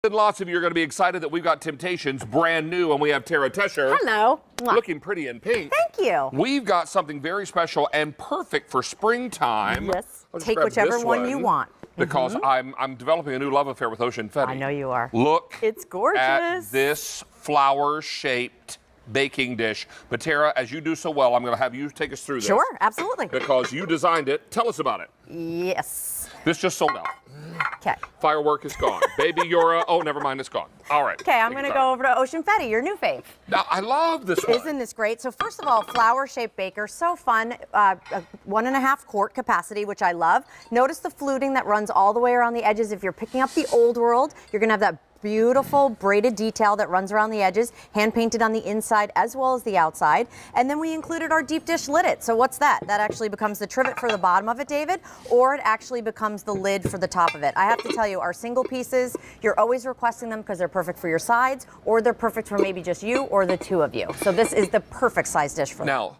And lots of you are going to be excited that we've got Temp-tations brand new, and we have Tara Tesher. Hello. Looking pretty in pink. Thank you. We've got something very special and perfect for springtime. Yes. Take whichever one you want. Because I'm developing a new love affair with Ocean Fetty. I know you are. Look. It's gorgeous. At this flower-shaped baking dish. But Tara, as you do so well, I'm going to have you take us through this. Sure, absolutely. Because you designed it. Tell us about it. Yes. This just sold out. Okay. Firework is gone. Baby Yura, oh, never mind, it's gone. All right. Okay, I'm going to go over to Ocean Fetty, your new fave. Now, I love this one. Isn't this great? So first of all, flower-shaped baker, so fun. 1.5 quart capacity, which I love. Notice the fluting that runs all the way around the edges. If you're picking up the old world, you're going to have that beautiful braided detail that runs around the edges, hand painted on the inside as well as the outside. And then we included our deep dish lidded. So what's that? That actually becomes the trivet for the bottom of it, David, or it actually becomes the lid for the top of it. I have to tell you, our single pieces, you're always requesting them because they're perfect for your sides, or they're perfect for maybe just you or the two of you. So this is the perfect size dish for them. Now,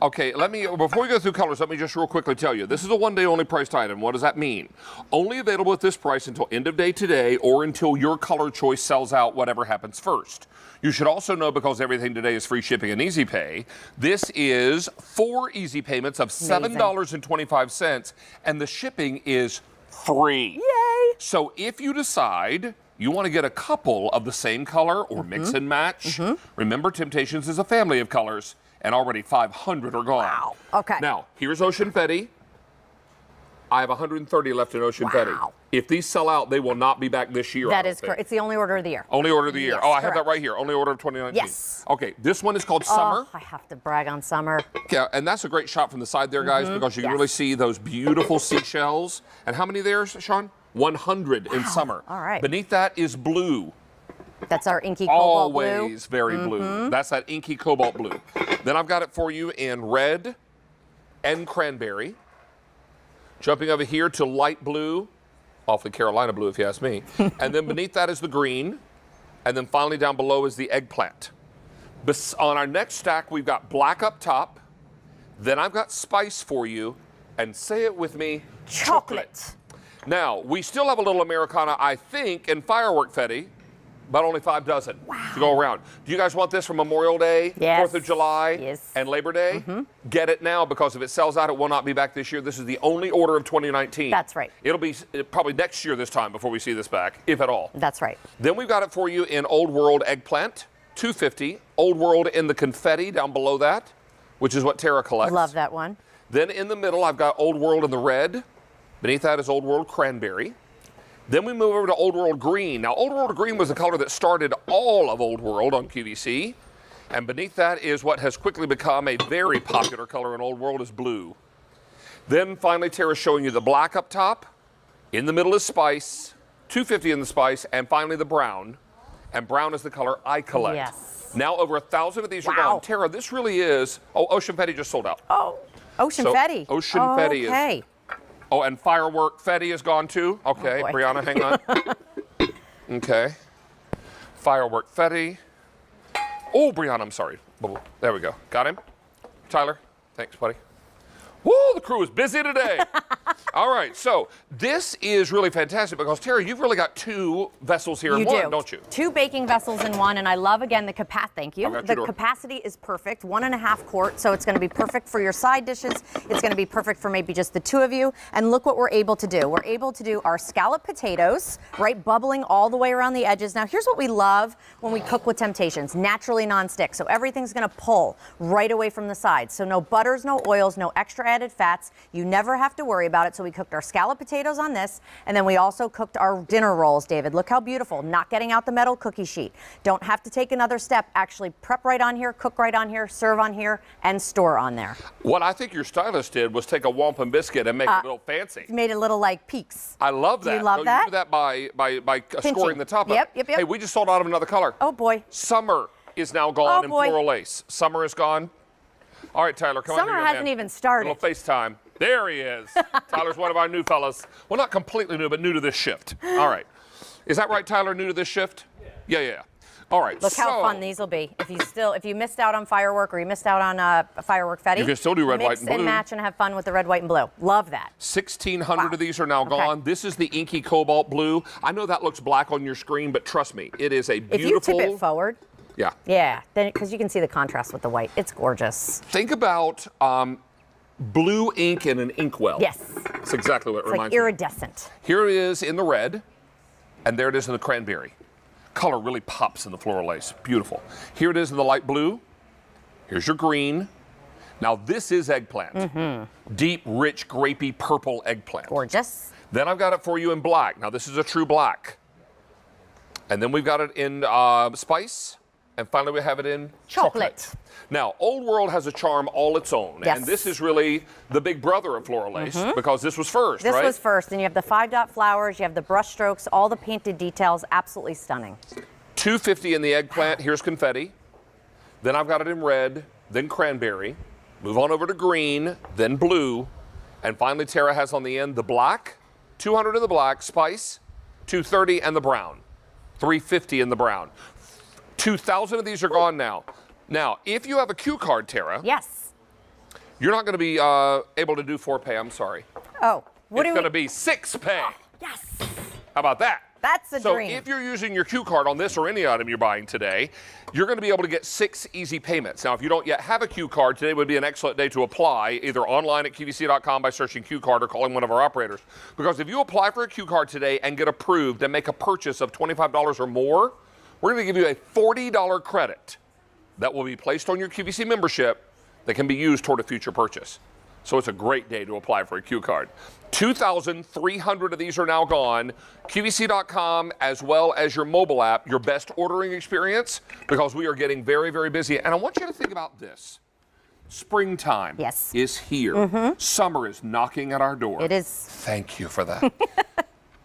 before we go through colors, let me just real quickly tell you, this is a one-day only priced item. What does that mean? Only available at this price until end of day today or until your color choice sells out, whatever happens first. You should also know, because everything today is free shipping and easy pay, this is 4 easy payments of $7.25, and the shipping is free. Yay! So if you decide you want to get a couple of the same color or mix and match, remember Temp-tations is a family of colors, and already 500 are gone. Wow. Okay. Now, here's Ocean Fetty. I have 130 left in Ocean Fetty. If these sell out, they will not be back this year. That is correct. It's the only order of the year. Only order of the year. Yes, oh, I have that right here. Only order of 2019. Yes. Okay, this one is called Summer. Oh, I have to brag on Summer. Yeah, and that's a great shot from the side there, guys, because you can really see those beautiful seashells. And how many there, Sean? 100 in Summer. All right. Beneath that is blue. That's our inky cobalt blue. Always very blue. That's that inky cobalt blue. Then I've got it for you in red and cranberry. Jumping over here to light blue, awfully Carolina blue if you ask me. And then beneath that is the green. And then finally down below is the eggplant. On our next stack, we've got black up top. Then I've got spice for you. And say it with me, chocolate. Now, we still have a little Americana, I think, in Firework Fetty, but only 5 dozen to go around. Do you guys want this for Memorial Day, 4th of July, and Labor Day? Get it now, because if it sells out, it will not be back this year. This is the only order of 2019. That's right. It'll be probably next year this time before we see this back, if at all. That's right. Then we've got it for you in Old World Eggplant, $2.50. Old World in the confetti down below that, which is what Tara collects. Love that one. Then in the middle, I've got Old World in the red. Beneath that is Old World Cranberry. Then we move over to Old World Green. Now, Old World Green was the color that started all of Old World on QVC. And beneath that is what has quickly become a very popular color in Old World is blue. Then finally, Tara's showing you the black up top. In the middle is spice, $2.50 in the spice, and finally the brown. And brown is the color I collect. Yes. Now over 1,000 of these are gone. Tara, this really is, Ocean Fetty just sold out. Oh, Ocean Fetty. Ocean Fetty is. Oh, and Firework Fetty is gone too? Okay, Brianna, hang on. Okay. Firework Fetty. Oh, Brianna, I'm sorry. There we go. Got him? Tyler, thanks, buddy. Woo, the crew is busy today. All right, so this is really fantastic because, Tara, you've really got 2 vessels here in one, don't you? 2 baking vessels in one, and I love, again, the capacity. Thank you. The capacity is perfect, 1.5 quart, so it's going to be perfect for your side dishes. It's going to be perfect for maybe just the 2 of you. And look what we're able to do. We're able to do our scalloped potatoes, right, bubbling all the way around the edges. Now, here's what we love when we cook with Temp-tations, naturally non-stick. So everything's going to pull right away from the sides. So no butters, no oils, no extra added fats. You never have to worry about it. So we cooked our scalloped potatoes on this, and then we also cooked our dinner rolls, David. Look how beautiful. Not getting out the metal cookie sheet. Don't have to take another step. Actually prep right on here, cook right on here, serve on here, and store on there. What I think your stylist did was take a wampum biscuit and make it a little fancy. Made it a little like peaks. I love that. Do you love that? You do that by scoring the top Yep, up. yep, yep. Hey, we just sold out of another color. Oh, boy. Summer is now gone in floral lace. Summer is gone. All right, Tyler, come on. Summer hasn't even started. A little FaceTime. There he is. Tyler's one of our new fellas. Well, not completely new, but new to this shift. All right. Is that right, Tyler, new to this shift? Yeah. All right. Look how fun these will be. If you missed out on firework or you missed out on a firework fetty, you can still do red, white, and blue. Mix and match and have fun with the red, white, and blue. Love that. 1,600 of these are now gone. This is the inky cobalt blue. I know that looks black on your screen, but trust me, it is a beautiful. If you tip it forward. Yeah. Yeah, then because you can see the contrast with the white. It's gorgeous. Think about blue ink in an inkwell. Yes. That's exactly what it reminds me. It's like iridescent. Here it is in the red, and there it is in the cranberry. Color really pops in the floral lace. Beautiful. Here it is in the light blue. Here's your green. Now this is eggplant. Deep, rich, grapey, purple eggplant. Gorgeous. Then I've got it for you in black. Now this is a true black. And then we've got it in spice. And finally we have it in chocolate. Now, Old World has a charm all its own. Yes. And this is really the big brother of floral lace because this was first, This right? was first. And you have the 5-dot flowers, you have the brush strokes, all the painted details. Absolutely stunning. $250 in the eggplant. Here's confetti. Then I've got it in red, then cranberry. Move on over to green, then blue. And finally, Tara has on the end the black, 200 in the black, spice, 230 and the brown, 350 in the brown. 2,000 of these are gone now. Now, if you have a Q card, Tara. Yes. You're not going to be able to do 4-pay. I'm sorry. Oh, it's going to be 6-pay. Yes. How about that? That's a dream. So if you're using your Q card on this or any item you're buying today, you're going to be able to get 6 easy payments. Now, if you don't yet have a Q card, today would be an excellent day to apply, either online at QVC.com by searching Q card or calling one of our operators. Because if you apply for a Q card today and get approved and make a purchase of $25 or more, we're going to give you a $40 credit that will be placed on your QVC membership that can be used toward a future purchase. So it's a great day to apply for a Q card. 2,300 of these are now gone. QVC.com as well as your mobile app, your best ordering experience, because we are getting very, very busy. And I want you to think about this. Springtime is here. Summer is knocking at our door. It is. Thank you for that.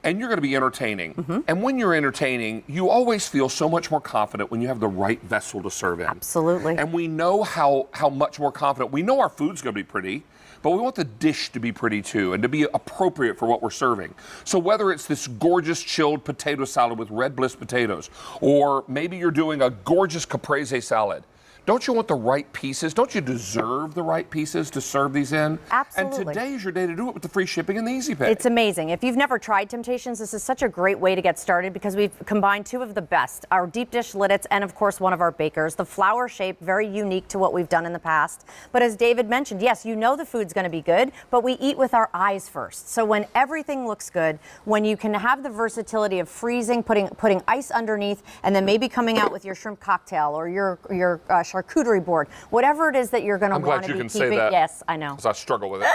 And you're going to be entertaining. And when you're entertaining, you always feel so much more confident when you have the right vessel to serve in. Absolutely. And we know how much more confident. We know our food's going to be pretty, but we want the dish to be pretty too and to be appropriate for what we're serving. So whether it's this gorgeous chilled potato salad with red bliss potatoes, or maybe you're doing a gorgeous caprese salad, don't you want the right pieces? Don't you deserve the right pieces to serve these in? Absolutely. And today is your day to do it with the free shipping and the easy pay. It's amazing. If you've never tried Temp-tations, this is such a great way to get started because we've combined 2 of the best, our deep dish liddits and of course one of our bakers. The flower shape, very unique to what we've done in the past. But as David mentioned, yes, you know the food's going to be good, but we eat with our eyes first. So when everything looks good, when you can have the versatility of freezing, putting ice underneath, and then maybe coming out with your shrimp cocktail or your charcuterie board, whatever it is that you're going to want to be keeping. Say that. Yes, I know. Because I struggle with it.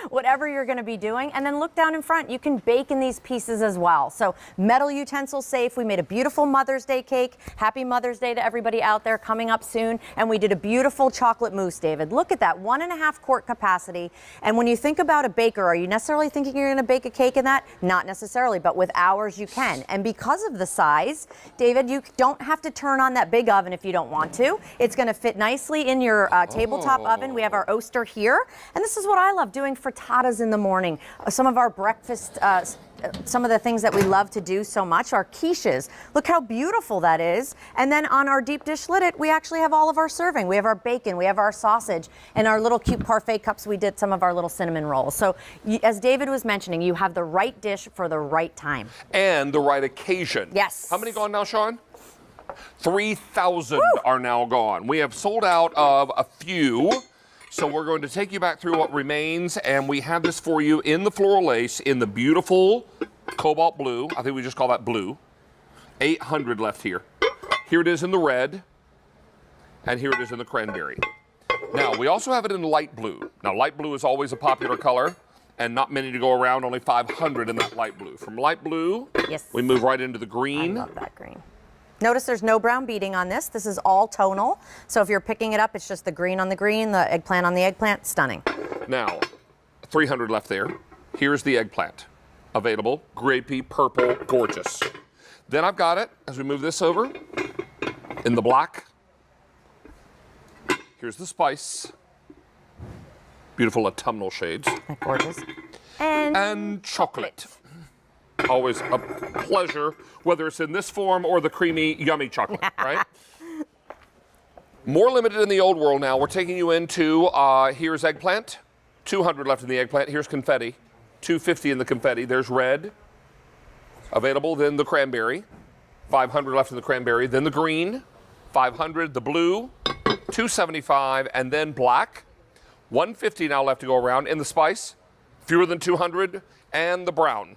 Whatever you're going to be doing, and then look down in front. You can bake in these pieces as well. So metal utensil safe. We made a beautiful Mother's Day cake. Happy Mother's Day to everybody out there coming up soon. And we did a beautiful chocolate mousse, David. Look at that, 1.5 quart capacity. And when you think about a baker, are you necessarily thinking you're going to bake a cake in that? Not necessarily, but with ours you can. And because of the size, David, you don't have to turn on that big oven if you don't want to. It's going to fit nicely in your tabletop oven. We have our Oster here. And this is what I love doing frittatas in the morning. Some of our breakfast, some of the things that we love to do so much are quiches. Look how beautiful that is. And then on our deep dish liddet, we actually have all of our serving. We have our bacon, we have our sausage, and our little cute parfait cups. We did some of our little cinnamon rolls. So as David was mentioning, you have the right dish for the right time. And the right occasion. Yes. How many gone now, Sean? 3,000 are now gone. We have sold out of a few. So we're going to take you back through what remains, and we have this for you in the floral lace in the beautiful cobalt blue. I think we just call that blue. 800 left here. Here it is in the red, and here it is in the cranberry. Now, we also have it in light blue. Now, light blue is always a popular color, and not many to go around, only 500 in that light blue. From light blue, we move right into the green. I love that green. Notice there's no brown beading on this. This is all tonal. So if you're picking it up, it's just the green on the green, the eggplant on the eggplant. Stunning. Now, 300 left there. Here's the eggplant. Available, grapey, purple, gorgeous. Then I've got it, as we move this over, in the black. Here's the spice. Beautiful autumnal shades. Gorgeous. And chocolate. Always a pleasure, whether it's in this form or the creamy, yummy chocolate, right? More limited in the old world now. We're taking you into, here's eggplant, 200 left in the eggplant. Here's confetti, 250 in the confetti. There's red, available. Then the cranberry, 500 left in the cranberry. Then the green, 500. The blue, 275. And then black, 150 now left to go around. In the spice, fewer than 200. And the brown,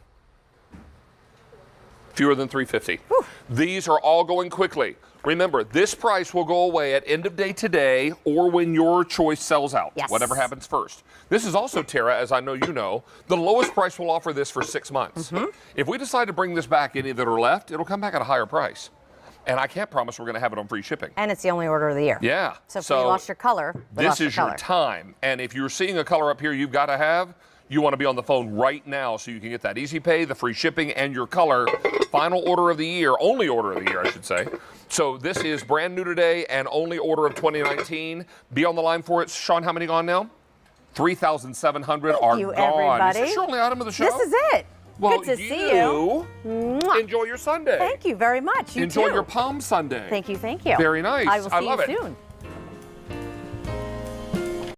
fewer than 350. Whew. These are all going quickly. Remember, this price will go away at end of day today or when your choice sells out, yes. Whatever happens first. This is also, Tara, as I know you know, the lowest price we'll offer this for 6 months. If we decide to bring this back, any that are left, it'll come back at a higher price. And I can't promise we're going to have it on free shipping. And it's the only order of the year. Yeah. So if you lost your color, this is your time. And if you're seeing a color up here you've got to have, you want to be on the phone right now so you can get that easy pay, the free shipping, and your color. Final order of the year, only order of the year, I should say. So this is brand new today and only order of 2019. Be on the line for it. Sean, how many gone now? 3,700 are gone. Everybody. Is this your only item of the show? This is it. Well, good to see you. Enjoy your Sunday. Thank you very much. You Enjoy too. your Palm Sunday. Thank you, thank you. Very nice. I will see love you it. soon.